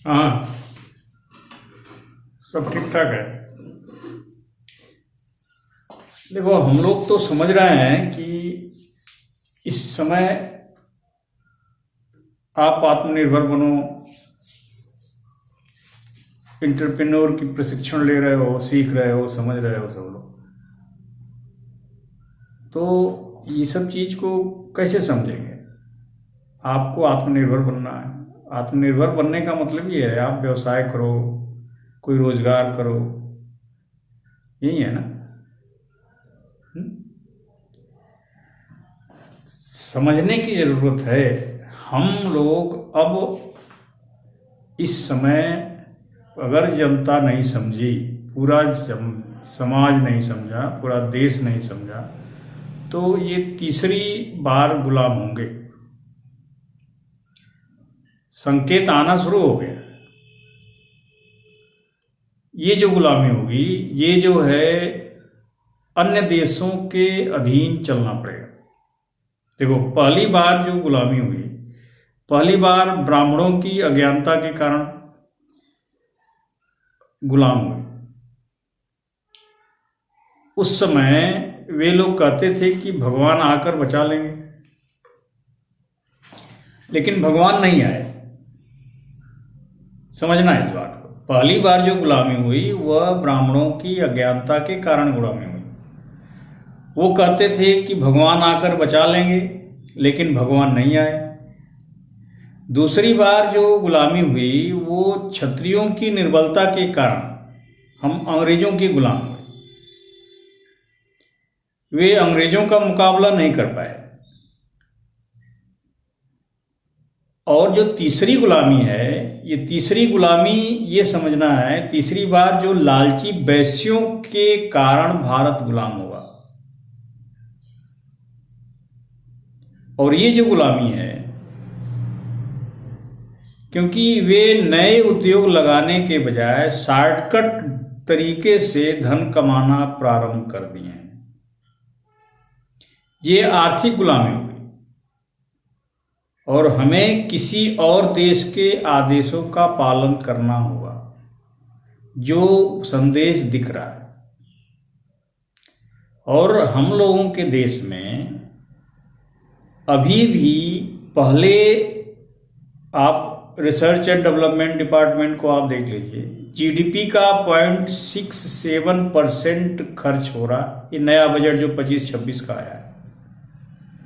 हाँ, सब ठीक ठाक है। देखो, हम लोग तो समझ रहे हैं कि इस समय आप आत्मनिर्भर बनो, इंटरप्रेन्योर की प्रशिक्षण ले रहे हो, सीख रहे हो, समझ रहे हो सब लोग। तो ये सब चीज को कैसे समझेंगे? आपको आत्मनिर्भर बनना है। आत्मनिर्भर बनने का मतलब ये है आप व्यवसाय करो, कोई रोजगार करो, यही है ना। हम्म? समझने की जरूरत है। हम लोग अब इस समय अगर जनता नहीं समझी, पूरा समाज नहीं समझा, पूरा देश नहीं समझा, तो ये तीसरी बार गुलाम होंगे। संकेत आना शुरू हो गया। ये जो गुलामी होगी, ये जो है अन्य देशों के अधीन चलना पड़ेगा। देखो, पहली बार जो गुलामी हुई, पहली बार ब्राह्मणों की अज्ञानता के कारण गुलाम हुए। उस समय वे लोग कहते थे कि भगवान आकर बचा लेंगे, लेकिन भगवान नहीं आए। समझना इस बात को। पहली बार जो गुलामी हुई वह ब्राह्मणों की अज्ञानता के कारण गुलामी हुई। वो कहते थे कि भगवान आकर बचा लेंगे, लेकिन भगवान नहीं आए। दूसरी बार जो गुलामी हुई वो क्षत्रियों की निर्बलता के कारण हम अंग्रेजों के गुलाम हुए। वे अंग्रेजों का मुकाबला नहीं कर पाए। और जो तीसरी गुलामी है, ये तीसरी गुलामी ये समझना है, तीसरी बार जो लालची वैश्यों के कारण भारत गुलाम हुआ। और ये जो गुलामी है, क्योंकि वे नए उद्योग लगाने के बजाय शॉर्टकट तरीके से धन कमाना प्रारंभ कर दिए हैं, ये आर्थिक गुलामी हुई। और हमें किसी और देश के आदेशों का पालन करना होगा, जो संदेश दिख रहा है। और हम लोगों के देश में अभी भी, पहले आप रिसर्च एंड डेवलपमेंट डिपार्टमेंट को आप देख लीजिए, जीडीपी का 0.67% खर्च हो रहा। ये नया बजट जो 25-26 का आया है,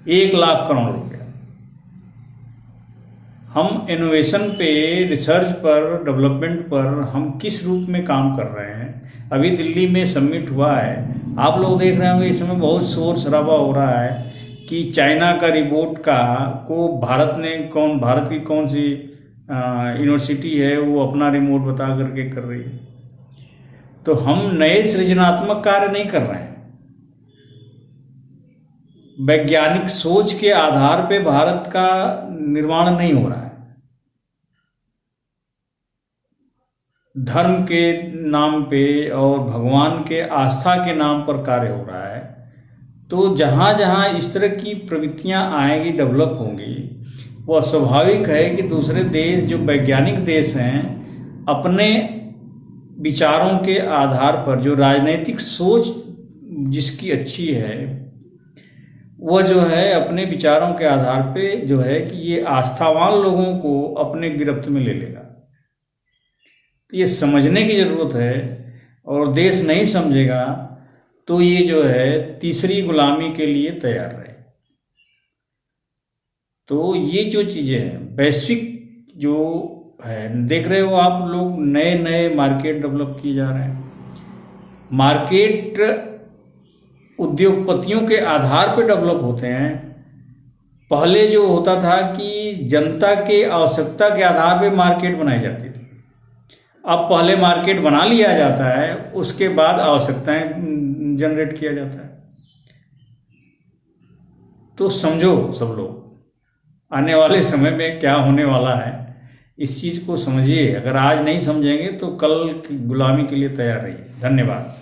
1,00,000 करोड़ रुपया। हम इनोवेशन पे, रिसर्च पर, डेवलपमेंट पर हम किस रूप में काम कर रहे हैं? अभी दिल्ली में समिट हुआ है, आप लोग देख रहे होंगे, इस समय बहुत शोर शराबा हो रहा है कि चाइना का रिपोर्ट को भारत की कौन सी यूनिवर्सिटी है वो अपना रिमोट बता करके कर रही है। तो हम नए सृजनात्मक कार्य नहीं कर रहे हैं। वैज्ञानिक सोच के आधार पे भारत का निर्माण नहीं हो रहा है। धर्म के नाम पे और भगवान के आस्था के नाम पर कार्य हो रहा है। तो जहां जहां इस तरह की प्रवृत्तियां आएंगी, डेवलप होंगी, वह स्वाभाविक है कि दूसरे देश, जो वैज्ञानिक देश हैं, अपने विचारों के आधार पर, जो राजनीतिक सोच जिसकी अच्छी है, वह जो है अपने विचारों के आधार पे जो है कि ये आस्थावान लोगों को अपने गिरफ्त में ले लेगा। तो ये समझने की जरूरत है। और देश नहीं समझेगा तो ये जो है तीसरी गुलामी के लिए तैयार रहे। तो ये जो चीजें हैं, वैश्विक जो है, देख रहे हो आप लोग, नए नए मार्केट डेवलप किए जा रहे हैं। मार्केट उद्योगपतियों के आधार पर डेवलप होते हैं। पहले जो होता था कि जनता के आवश्यकता के आधार पर मार्केट बनाई जाती थी। अब पहले मार्केट बना लिया जाता है, उसके बाद आवश्यकताएं जनरेट किया जाता है। तो समझो सब लोग, आने वाले समय में क्या होने वाला है, इस चीज को समझिए। अगर आज नहीं समझेंगे तो कल की गुलामी के लिए तैयार रहिए। धन्यवाद।